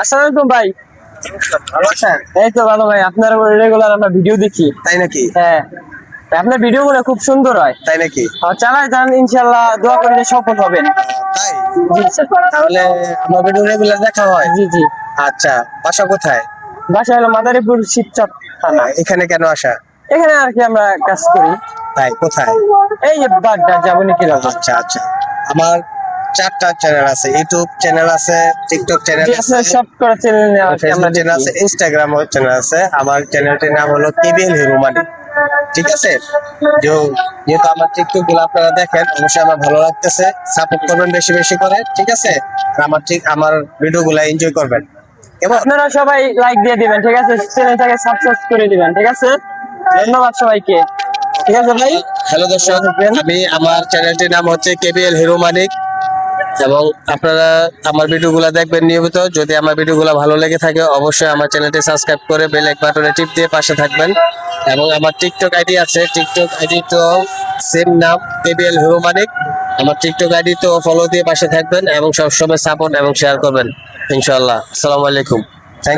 আসসালামু আলাইকুম ভাই। ভালো আছেন? এই তো ভালো ভাই, আপনার রেগুলার আমরা ভিডিও দেখি। তাই নাকি? হ্যাঁ, আপনার ভিডিও গুলো খুব সুন্দর হয়। তাই নাকি? চালাই যান, ইনশাল্লাহ দোয়া করি যে সফল হবেন। তাই? জি স্যার। তাহলে আমার ভিডিও রেগুলার দেখা হয়? জি জি। আচ্ছা, বাসা কোথায়? বাসা হলো মাদারীপুর শিবচর থানা। এখানে কেন আসা? এখানে আর কি আমরা কাজ করি। তাই, কোথায়? এই যে বাগদা যাবনি কি রকম। আচ্ছা আচ্ছা। আমার 4টা চ্যানেল আছে, ইউটিউব চ্যানেল আছে, টিকটক চ্যানেল জি, আছে, আপনার সব করে চ্যানেল নিয়ে আর কি আমরা ফেসবুক চ্যানেল আছে, দেখি। ইনস্টাগ্রাম চ্যানেল আছে। আমার চ্যানেলটির নাম হলো কেবিএল হিরো মানি। ঠিক আছে? যেহেতু আমার টিকটক গুলো আপনারা দেখেন, অবশ্যই আমার ভালো লাগতেছে, সাপোর্ট করবেন বেশি বেশি করে। ঠিক আছে? আর আমার ভিডিও গুলা এনজয় করবেন। কেমন? আপনারা সবাই লাইক দিয়ে দিবেন, ঠিক আছে? চ্যানেলটাকে সাবস্ক্রাইব করে দিবেন, ঠিক আছে? ধন্যবাদ সবাইকে। ঠিক আছে ভাই। হ্যালো দর্শক, আমার চ্যানেলটির নাম হচ্ছে কেবিএল হিরো মানিক, এবং আপনারা আমার ভিডিওগুলো দেখবেন নিয়মিত। যদি আমার ভিডিওগুলো ভালো লেগে থাকে, অবশ্যই আমার চ্যানেলটি সাবস্ক্রাইব করে বেল এক বাটনে টিপ দিয়ে পাশে থাকবেন। এবং আমার টিকটক আইডি আছে, টিকটক আইডি তো সেম নাম, কেবিএল হিরো মানিক। আমার টিকটক আইডি তো ফলো দিয়ে পাশে থাকবেন এবং সবসময় সাপোর্ট এবং শেয়ার করবেন ইনশাআল্লাহ। আসসালামু আলাইকুম।